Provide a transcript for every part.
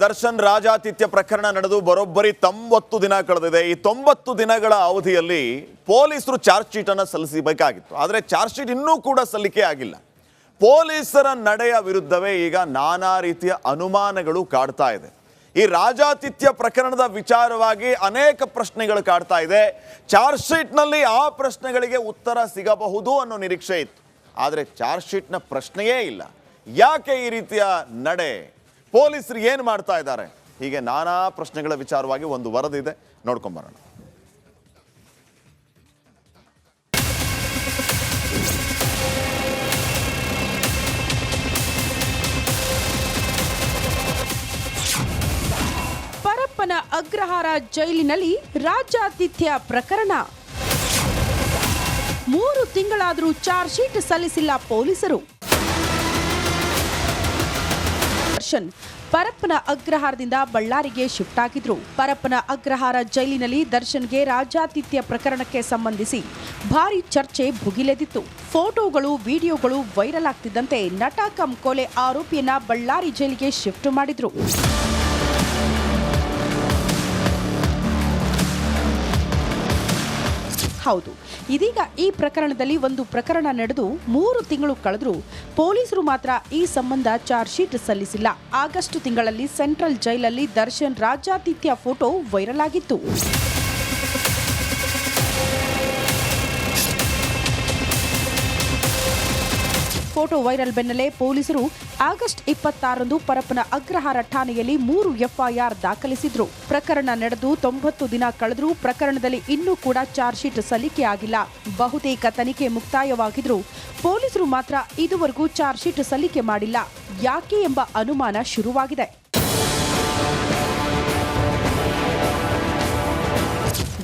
ದರ್ಶನ್ ರಾಜಾತಿಥ್ಯ ಪ್ರಕರಣ ನಡೆದು ಬರೋಬ್ಬರಿ 90 ದಿನ ಕಳೆದಿದೆ. ಈ 90 ದಿನಗಳ ಅವಧಿಯಲ್ಲಿ ಪೊಲೀಸರು ಚಾರ್ಜ್ ಶೀಟ್ ಅನ್ನು ಸಲ್ಲಿಸಬೇಕಾಗಿತ್ತು. ಆದರೆ ಚಾರ್ಜ್ ಶೀಟ್ ಇನ್ನೂ ಕೂಡ ಸಲ್ಲಿಕೆ ಆಗಿಲ್ಲ. ಪೊಲೀಸರ ನಡೆಯ ವಿರುದ್ಧವೇ ಈಗ ನಾನಾ ರೀತಿಯ ಅನುಮಾನಗಳು ಕಾಡ್ತಾ ಇದೆ. ಈ ರಾಜಾತಿಥ್ಯ ಪ್ರಕರಣದ ವಿಚಾರವಾಗಿ ಅನೇಕ ಪ್ರಶ್ನೆಗಳು ಕಾಡ್ತಾ ಇದೆ. ಚಾರ್ಜ್ ಶೀಟ್ನಲ್ಲಿ ಆ ಪ್ರಶ್ನೆಗಳಿಗೆ ಉತ್ತರ ಸಿಗಬಹುದು ಅನ್ನೋ ನಿರೀಕ್ಷೆ ಇತ್ತು. ಆದರೆ ಚಾರ್ಜ್ ಶೀಟ್ನ ಪ್ರಶ್ನೆಯೇ ಇಲ್ಲ. ಯಾಕೆ ಈ ರೀತಿಯ ನಡೆ? ಪೊಲೀಸರು ಏನು ಮಾಡ್ತಾ ಇದ್ದಾರೆ? ಹೀಗೆ ನಾನಾ ಪ್ರಶ್ನೆಗಳ ವಿಚಾರವಾಗಿ ಒಂದು ವರದಿ ಇದೆ, ನೋಡ್ಕೊಂಬರೋಣ. ಪರಪ್ಪನ ಅಗ್ರಹಾರ ಜೈಲಿನಲ್ಲಿ ರಾಜಾತಿಥ್ಯ ಪ್ರಕರಣ. 3 ತಿಂಗಳಾದರೂ ಚಾರ್ಜ್ ಶೀಟ್ ಸಲ್ಲಿಸಿಲ್ಲ ಪೊಲೀಸರು. ದರ್ಶನ್ ಪರಪ್ಪನ ಅಗ್ರಹಾರದಿಂದ ಬಳ್ಳಾರಿಗೆ ಶಿಫ್ಟ್ ಆಗಿದ್ರು. ಪರಪ್ಪನ ಅಗ್ರಹಾರ ಜೈಲಿನಲ್ಲಿ ದರ್ಶನ್ಗೆ ರಾಜಾತಿಥ್ಯ ಪ್ರಕರಣಕ್ಕೆ ಸಂಬಂಧಿಸಿ ಭಾರಿ ಚರ್ಚೆ ಭುಗಿಲೆದಿತ್ತು. ಫೋಟೋಗಳು, ವಿಡಿಯೋಗಳು ವೈರಲ್ ಆಗ್ತಿದ್ದಂತೆ ನಟ ಕಂ ಕೊಲೆ ಆರೋಪಿಯನ್ನ ಬಳ್ಳಾರಿ ಜೈಲಿಗೆ ಶಿಫ್ಟ್ ಮಾಡಿದ್ರು. ಹೌದು, ಇದೀಗ ಈ ಪ್ರಕರಣದಲ್ಲಿ ಒಂದು ಪ್ರಕರಣ ನಡೆದು 3 ತಿಂಗಳು ಕಳೆದರೂ ಪೊಲೀಸರು ಮಾತ್ರ ಈ ಸಂಬಂಧ ಚಾರ್ಜ್ ಶೀಟ್ ಸಲ್ಲಿಸಿಲ್ಲ. ಆಗಸ್ಟ್ ತಿಂಗಳಲ್ಲಿ ಸೆಂಟ್ರಲ್ ಜೈಲಲ್ಲಿ ದರ್ಶನ್ ರಾಜಾತಿಥ್ಯ ಫೋಟೋ ವೈರಲ್ ಆಗಿತ್ತು. ಫೋಟೋ ವೈರಲ್ ಬೆನ್ನಲ್ಲೇ ಪೊಲೀಸರು ಆಗಸ್ಟ್ 26ರಂದು ಪರಪ್ಪನ ಅಗ್ರಹಾರ ಠಾಣೆಯಲ್ಲಿ 3 ಎಫ್ಐಆರ್ ದಾಖಲಿಸಿದ್ರು. ಪ್ರಕರಣ ನಡೆದು 90 ದಿನ ಕಳೆದರೂ ಪ್ರಕರಣದಲ್ಲಿ ಇನ್ನೂ ಕೂಡ ಚಾರ್ಜ್ ಶೀಟ್ ಸಲ್ಲಿಕೆ ಆಗಿಲ್ಲ. ಬಹುತೇಕ ತನಿಖೆ ಮುಕ್ತಾಯವಾಗಿದ್ರು ಪೊಲೀಸರು ಮಾತ್ರ ಇದುವರೆಗೂ ಚಾರ್ಜ್ ಶೀಟ್ ಸಲ್ಲಿಕೆ ಮಾಡಿಲ್ಲ. ಯಾಕೆ ಎಂಬ ಅನುಮಾನ ಶುರುವಾಗಿದೆ.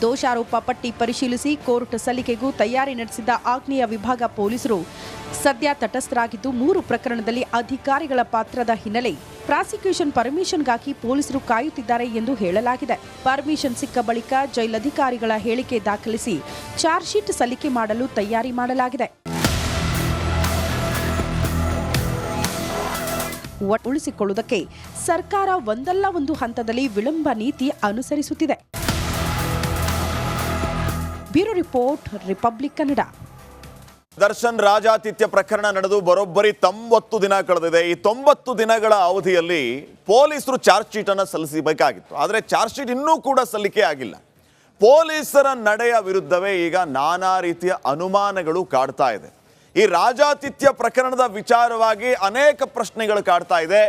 ದೋಷಾರೋಪ ಪಟ್ಟಿ ಪರಿಶೀಲಿಸಿ ಕೋರ್ಟ್ ಸಲ್ಲಿಕೆಗೂ ತಯಾರಿ ನಡೆಸಿದ್ದ ಆಗ್ನೇಯ ವಿಭಾಗ ಪೊಲೀಸರು ಸದ್ಯ ತಟಸ್ಥರಾಗಿದ್ದು 3 ಪ್ರಕರಣದಲ್ಲಿ ಅಧಿಕಾರಿಗಳ ಪಾತ್ರದ ಹಿನ್ನೆಲೆ ಪ್ರಾಸಿಕ್ಯೂಷನ್ ಪರ್ಮಿಷನ್ಗಾಗಿ ಪೊಲೀಸರು ಕಾಯುತ್ತಿದ್ದಾರೆ ಎಂದು ಹೇಳಲಾಗಿದೆ. ಪರ್ಮಿಷನ್ ಸಿಕ್ಕ ಬಳಿಕ ಜೈಲಧಿಕಾರಿಗಳ ಹೇಳಿಕೆ ದಾಖಲಿಸಿ ಚಾರ್ಜ್ ಶೀಟ್ ಸಲ್ಲಿಕೆ ಮಾಡಲು ತಯಾರಿ ಮಾಡಲಾಗಿದೆ. ಉಳಿಸಿಕೊಳ್ಳುವುದಕ್ಕೆ ಸರ್ಕಾರ ಒಂದಲ್ಲ ಒಂದು ಹಂತದಲ್ಲಿ ವಿಳಂಬ ನೀತಿ ಅನುಸರಿಸುತ್ತಿದೆ. Bureau report, Republic Kannada. Darshan ರಾಜಾತಿಥ್ಯ ಪ್ರಕರಣ ನಡೆದು ಬರೋಬ್ಬರಿ 90 ದಿನ ಕಳೆದಿದೆ. ಈ 90 ದಿನಗಳ ಅವಧಿಯಲ್ಲಿ ಪೊಲೀಸರು ಚಾರ್ಜ್ ಶೀಟ್ ಅನ್ನು ಸಲ್ಲಿಸಬೇಕಾಗಿತ್ತು. ಆದರೆ ಚಾರ್ಜ್ ಶೀಟ್ ಇನ್ನೂ ಕೂಡ ಸಲ್ಲಿಕೆ ಆಗಿಲ್ಲ. ಪೊಲೀಸರ ನಡೆಯ ವಿರುದ್ಧವೇ ಈಗ ನಾನಾ ರೀತಿಯ ಅನುಮಾನಗಳು ಕಾಡ್ತಾ ಇದೆ. ಈ ರಾಜಾತಿಥ್ಯ ಪ್ರಕರಣದ ವಿಚಾರವಾಗಿ ಅನೇಕ ಪ್ರಶ್ನೆಗಳು ಕಾಡ್ತಾ ಇದೆ.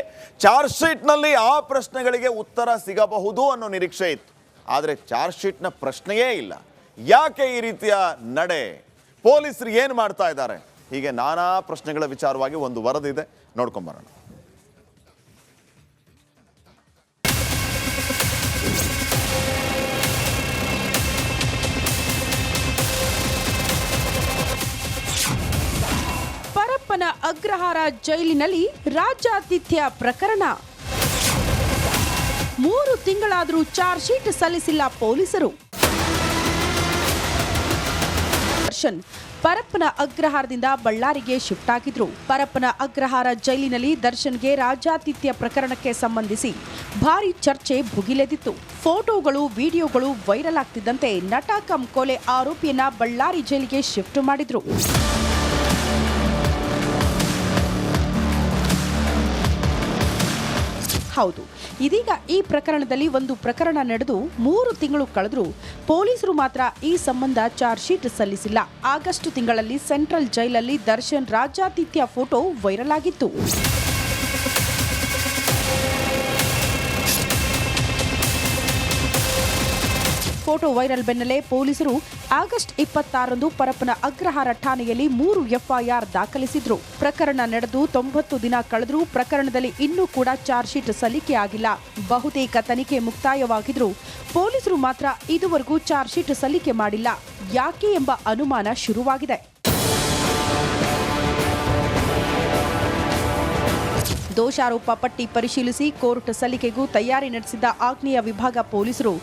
ಚಾರ್ಜ್ ಶೀಟ್ನಲ್ಲಿ ಆ ಪ್ರಶ್ನೆಗಳಿಗೆ ಉತ್ತರ ಸಿಗಬಹುದು ಅನ್ನೋ ನಿರೀಕ್ಷೆ ಇತ್ತು. ಆದರೆ ಚಾರ್ಜ್ ಶೀಟ್ನ ಪ್ರಶ್ನೆಯೇ ಇಲ್ಲ. ಯಾಕೆ ಈ ರೀತಿಯ ನಡೆ? ಪೊಲೀಸರು ಏನು ಮಾಡ್ತಾ ಇದ್ದಾರೆ? ಹೀಗೆ ನಾನಾ ಪ್ರಶ್ನೆಗಳ ವಿಚಾರವಾಗಿ ಒಂದು ವರದಿ ಇದೆ, ನೋಡ್ಕೊಂಬರೋಣ. ಪರಪ್ಪನ ಅಗ್ರಹಾರ ಜೈಲಿನಲ್ಲಿ ರಾಜಾತಿಥ್ಯ ಪ್ರಕರಣ. 3 ತಿಂಗಳಾದರೂ ಚಾರ್ಜ್ ಶೀಟ್ ಸಲ್ಲಿಸಿಲ್ಲ ಪೊಲೀಸರು. ದರ್ಶನ್ ಪರಪ್ಪನ ಅಗ್ರಹಾರದಿಂದ ಬಳ್ಳಾರಿಗೆ ಶಿಫ್ಟ್ ಆಗಿದ್ರು. ಪರಪ್ಪನ ಅಗ್ರಹಾರ ಜೈಲಿನಲ್ಲಿ ದರ್ಶನ್ಗೆ ರಾಜಾತಿಥ್ಯ ಪ್ರಕರಣಕ್ಕೆ ಸಂಬಂಧಿಸಿ ಭಾರಿ ಚರ್ಚೆ ಭುಗಿಲೆದಿತ್ತು. ಫೋಟೋಗಳು, ವಿಡಿಯೋಗಳು ವೈರಲ್ ಆಗ್ತಿದ್ದಂತೆ ನಟ ಕಂ ಕೊಲೆ ಆರೋಪಿಯನ್ನ ಬಳ್ಳಾರಿ ಜೈಲಿಗೆ ಶಿಫ್ಟ್ ಮಾಡಿದ್ರು. ಹೌದು, ಇದೀಗ ಈ ಪ್ರಕರಣದಲ್ಲಿ ಒಂದು ಪ್ರಕರಣ ನಡೆದು 3 ತಿಂಗಳು ಕಳೆದರೂ ಪೊಲೀಸರು ಮಾತ್ರ ಈ ಸಂಬಂಧ ಚಾರ್ಜ್ ಶೀಟ್ ಸಲ್ಲಿಸಿಲ್ಲ. ಆಗಸ್ಟ್ ತಿಂಗಳಲ್ಲಿ ಸೆಂಟ್ರಲ್ ಜೈಲಲ್ಲಿ ದರ್ಶನ್ ರಾಜಾತಿಥ್ಯ ಫೋಟೋ ವೈರಲ್ ಆಗಿತ್ತು. ಫೋಟೋ ವೈರಲ್ ಬೆನ್ನಲ್ಲೇ ಪೊಲೀಸರು ಆಗಸ್ಟ್ 26ರಂದು ಪರಪ್ಪನ ಅಗ್ರಹಾರ ಠಾಣೆಯಲ್ಲಿ 3 ಎಫ್ಐಆರ್ ದಾಖಲಿಸಿದ್ರು. ಪ್ರಕರಣ ನಡೆದು 90 ದಿನ ಕಳೆದರೂ ಪ್ರಕರಣದಲ್ಲಿ ಇನ್ನೂ ಕೂಡ ಚಾರ್ಜ್ ಶೀಟ್ ಸಲ್ಲಿಕೆ ಆಗಿಲ್ಲ. ಬಹುತೇಕ ತನಿಖೆ ಮುಕ್ತಾಯವಾಗಿದ್ರು ಪೊಲೀಸರು ಮಾತ್ರ ಇದುವರೆಗೂ ಚಾರ್ಜ್ ಶೀಟ್ ಸಲ್ಲಿಕೆ ಮಾಡಿಲ್ಲ. ಯಾಕೆ ಎಂಬ ಅನುಮಾನ ಶುರುವಾಗಿದೆ. ದೋಷಾರೋಪ ಪಟ್ಟಿ ಪರಿಶೀಲಿಸಿ ಕೋರ್ಟ್ ಸಲ್ಲಿಕೆಗೂ ತಯಾರಿ ನಡೆಸಿದ್ದ ಆಗ್ನೇಯ ವಿಭಾಗ ಪೊಲೀಸರು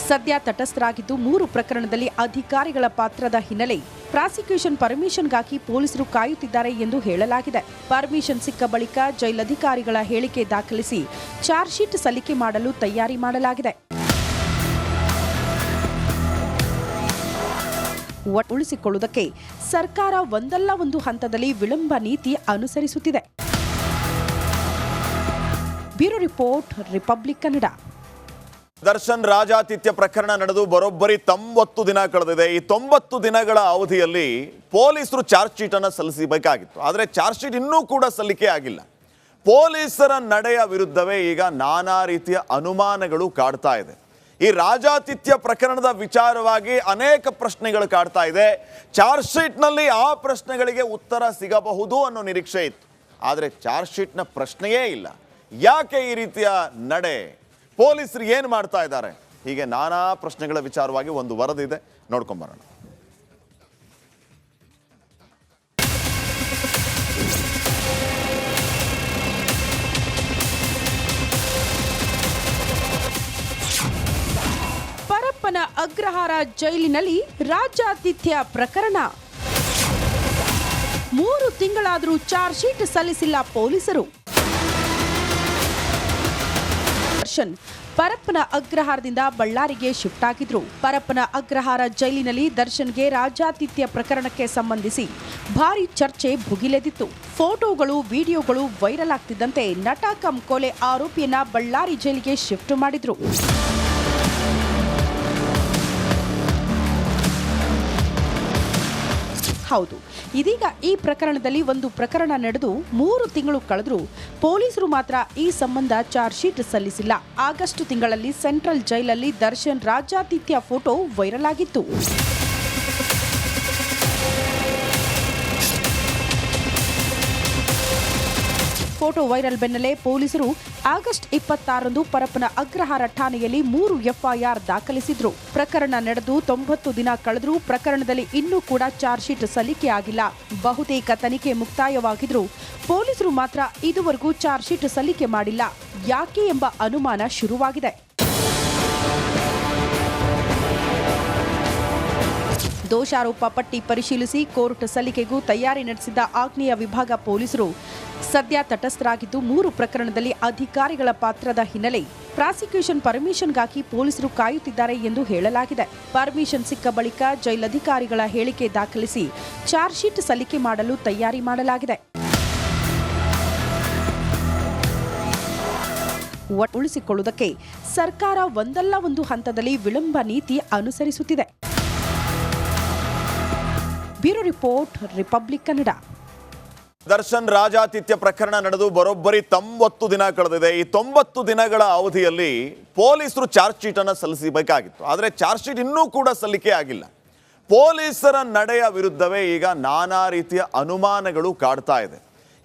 ಸದ್ಯ ತಟಸ್ಥರಾಗಿದ್ದು 3 ಪ್ರಕರಣದಲ್ಲಿ ಅಧಿಕಾರಿಗಳ ಪಾತ್ರದ ಹಿನ್ನೆಲೆ ಪ್ರಾಸಿಕ್ಯೂಷನ್ ಪರ್ಮಿಷನ್ಗಾಗಿ ಪೊಲೀಸರು ಕಾಯುತ್ತಿದ್ದಾರೆ ಎಂದು ಹೇಳಲಾಗಿದೆ. ಪರ್ಮಿಷನ್ ಸಿಕ್ಕ ಬಳಿಕ ಜೈಲಧಿಕಾರಿಗಳ ಹೇಳಿಕೆ ದಾಖಲಿಸಿ ಚಾರ್ಜ್ ಶೀಟ್ ಸಲ್ಲಿಕೆ ಮಾಡಲು ತಯಾರಿ ಮಾಡಲಾಗಿದೆ. ಉಳಿಸಿಕೊಳ್ಳುವುದಕ್ಕೆ ಸರ್ಕಾರ ಒಂದಲ್ಲ ಒಂದು ಹಂತದಲ್ಲಿ ವಿಳಂಬ ನೀತಿ ಅನುಸರಿಸುತ್ತಿದೆ. Bureau report, Republic Kannada. Darshan ರಾಜಾತಿಥ್ಯ ಪ್ರಕರಣ ನಡೆದು ಬರೋಬ್ಬರಿ 90 ದಿನ ಕಳೆದಿದೆ. ಈ 90 ದಿನಗಳ ಅವಧಿಯಲ್ಲಿ ಪೊಲೀಸರು ಚಾರ್ಜ್ ಶೀಟ್ ಅನ್ನು ಸಲ್ಲಿಸಬೇಕಾಗಿತ್ತು. ಆದರೆ ಚಾರ್ಜ್ ಶೀಟ್ ಇನ್ನೂ ಕೂಡ ಸಲ್ಲಿಕೆ ಆಗಿಲ್ಲ. ಪೊಲೀಸರ ನಡೆಯ ವಿರುದ್ಧವೇ ಈಗ ನಾನಾ ರೀತಿಯ ಅನುಮಾನಗಳು ಕಾಡ್ತಾ ಇದೆ. ಈ ರಾಜಾತಿಥ್ಯ ಪ್ರಕರಣದ ವಿಚಾರವಾಗಿ ಅನೇಕ ಪ್ರಶ್ನೆಗಳು ಕಾಡ್ತಾ ಇದೆ. ಚಾರ್ಜ್ ಶೀಟ್ನಲ್ಲಿ ಆ ಪ್ರಶ್ನೆಗಳಿಗೆ ಉತ್ತರ ಸಿಗಬಹುದು ಅನ್ನೋ ನಿರೀಕ್ಷೆ ಇತ್ತು. ಆದರೆ ಚಾರ್ಜ್ ಶೀಟ್ನ ಪ್ರಶ್ನೆಯೇ ಇಲ್ಲ. ಯಾಕೆ ಈ ರೀತಿಯ ನಡೆ? ಪೊಲೀಸರು ಏನು ಮಾಡ್ತಾ ಇದ್ದಾರೆ? ಹೀಗೆ ನಾನಾ ಪ್ರಶ್ನೆಗಳ ವಿಚಾರವಾಗಿ ಒಂದು ವರದಿ ಇದೆ, ನೋಡ್ಕೊಂಬರೋಣ. ಪರಪ್ಪನ ಅಗ್ರಹಾರ ಜೈಲಿನಲ್ಲಿ ರಾಜಾತಿಥ್ಯ ಪ್ರಕರಣ. 3 ತಿಂಗಳಾದರೂ ಚಾರ್ಜ್ ಶೀಟ್ ಸಲ್ಲಿಸಿಲ್ಲ ಪೊಲೀಸರು. ದರ್ಶನ್ ಪರಪ್ಪನ ಅಗ್ರಹಾರದಿಂದ ಬಳ್ಳಾರಿಗೆ ಶಿಫ್ಟ್ ಆಗಿದ್ರು. ಪರಪ್ಪನ ಅಗ್ರಹಾರ ಜೈಲಿನಲ್ಲಿ ದರ್ಶನ್ಗೆ ರಾಜಾತಿಥ್ಯ ಪ್ರಕರಣಕ್ಕೆ ಸಂಬಂಧಿಸಿ ಭಾರಿ ಚರ್ಚೆ ಭುಗಿಲೆದಿತ್ತು. ಫೋಟೋಗಳು, ವಿಡಿಯೋಗಳು ವೈರಲ್ ಆಗ್ತಿದ್ದಂತೆ ನಟ ಕಂ ಕೊಲೆ ಆರೋಪಿಯನ್ನ ಬಳ್ಳಾರಿ ಜೈಲಿಗೆ ಶಿಫ್ಟ್ ಮಾಡಿದ್ರು. ಹೌದು, ಇದೀಗ ಈ ಪ್ರಕರಣದಲ್ಲಿ ಒಂದು ಪ್ರಕರಣ ನಡೆದು 3 ತಿಂಗಳು ಕಳೆದರೂ ಪೊಲೀಸರು ಮಾತ್ರ ಈ ಸಂಬಂಧ ಚಾರ್ಜ್ ಶೀಟ್ ಸಲ್ಲಿಸಿಲ್ಲ. ಆಗಸ್ಟ್ ತಿಂಗಳಲ್ಲಿ ಸೆಂಟ್ರಲ್ ಜೈಲಲ್ಲಿ ದರ್ಶನ್ ರಾಜಾತಿಥ್ಯ ಫೋಟೋ ವೈರಲ್ ಆಗಿತ್ತು. ಫೋಟೋ ವೈರಲ್ ಬೆನ್ನಲ್ಲೇ ಪೊಲೀಸರು ಆಗಸ್ಟ್ 26ರಂದು ಪರಪ್ಪನ ಅಗ್ರಹಾರ ಠಾಣೆಯಲ್ಲಿ 3 ಎಫ್ಐಆರ್ ದಾಖಲಿಸಿದ್ರು. ಪ್ರಕರಣ ನಡೆದು 90 ದಿನ ಕಳೆದರೂ ಪ್ರಕರಣದಲ್ಲಿ ಇನ್ನೂ ಕೂಡ ಚಾರ್ಜ್ ಶೀಟ್ ಸಲ್ಲಿಕೆ ಆಗಿಲ್ಲ. ಬಹುತೇಕ ತನಿಖೆ ಮುಕ್ತಾಯವಾಗಿದ್ರು ಪೊಲೀಸರು ಮಾತ್ರ ಇದುವರೆಗೂ ಚಾರ್ಜ್ ಶೀಟ್ ಸಲ್ಲಿಕೆ ಮಾಡಿಲ್ಲ. ಯಾಕೆ ಎಂಬ ಅನುಮಾನ ಶುರುವಾಗಿದೆ. ದೋಷಾರೋಪ ಪಟ್ಟಿ ಪರಿಶೀಲಿಸಿ ಕೋರ್ಟ್ ಸಲ್ಲಿಕೆಗೂ ತಯಾರಿ ನಡೆಸಿದ್ದ ಆಗ್ನೇಯ ವಿಭಾಗ ಪೊಲೀಸರು ಸದ್ಯ ತಟಸ್ಥರಾಗಿದ್ದು 3 ಪ್ರಕರಣದಲ್ಲಿ ಅಧಿಕಾರಿಗಳ ಪಾತ್ರದ ಹಿನ್ನೆಲೆ ಪ್ರಾಸಿಕ್ಯೂಷನ್ ಪರ್ಮಿಷನ್ಗಾಗಿ ಪೊಲೀಸರು ಕಾಯುತ್ತಿದ್ದಾರೆ ಎಂದು ಹೇಳಲಾಗಿದೆ. ಪರ್ಮಿಷನ್ ಸಿಕ್ಕ ಬಳಿಕ ಜೈಲಧಿಕಾರಿಗಳ ಹೇಳಿಕೆ ದಾಖಲಿಸಿ ಚಾರ್ಜ್ ಶೀಟ್ ಸಲ್ಲಿಕೆ ಮಾಡಲು ತಯಾರಿ ಮಾಡಲಾಗಿದೆ. ಉಳಿಸಿಕೊಳ್ಳುವುದಕ್ಕೆ ಸರ್ಕಾರ ಒಂದಲ್ಲ ಒಂದು ಹಂತದಲ್ಲಿ ವಿಳಂಬ ನೀತಿ ಅನುಸರಿಸುತ್ತಿದೆ. Bureau report, Republic Kannada. Darshan ರಾಜಾತಿಥ್ಯ ಪ್ರಕರಣ ನಡೆದು ಬರೋಬ್ಬರಿ 90 ದಿನ ಕಳೆದಿದೆ. ಈ 90 ದಿನಗಳ ಅವಧಿಯಲ್ಲಿ ಪೊಲೀಸರು ಚಾರ್ಜ್ ಶೀಟ್ ಅನ್ನು ಸಲ್ಲಿಸಬೇಕಾಗಿತ್ತು. ಆದರೆ ಚಾರ್ಜ್ ಶೀಟ್ ಇನ್ನೂ ಕೂಡ ಸಲ್ಲಿಕೆ ಆಗಿಲ್ಲ. ಪೊಲೀಸರ ನಡೆಯ ವಿರುದ್ಧವೇ ಈಗ ನಾನಾ ರೀತಿಯ ಅನುಮಾನಗಳು ಕಾಡ್ತಾ ಇದೆ.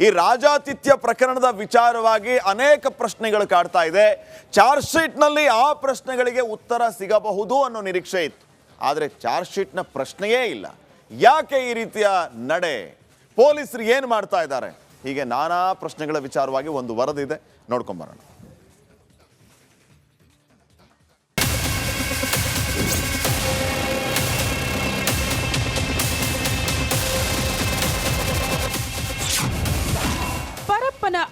ಈ ರಾಜಾತಿಥ್ಯ ಪ್ರಕರಣದ ವಿಚಾರವಾಗಿ ಅನೇಕ ಪ್ರಶ್ನೆಗಳು ಕಾಡ್ತಾ ಇದೆ. ಚಾರ್ಜ್ ಶೀಟ್ನಲ್ಲಿ ಆ ಪ್ರಶ್ನೆಗಳಿಗೆ ಉತ್ತರ ಸಿಗಬಹುದು ಅನ್ನೋ ನಿರೀಕ್ಷೆ ಇತ್ತು. ಆದರೆ ಚಾರ್ಜ್ ಶೀಟ್ನ ಪ್ರಶ್ನೆಯೇ ಇಲ್ಲ. ಯಾಕೆ ಈ ರೀತಿಯ ನಡೆ? ಪೊಲೀಸರು ಏನು ಮಾಡ್ತಾ ಇದ್ದಾರೆ? ಹೀಗೆ ನಾನಾ ಪ್ರಶ್ನೆಗಳ ವಿಚಾರವಾಗಿ ಒಂದು ವರದಿ ಇದೆ, ನೋಡ್ಕೊಂಬರೋಣ.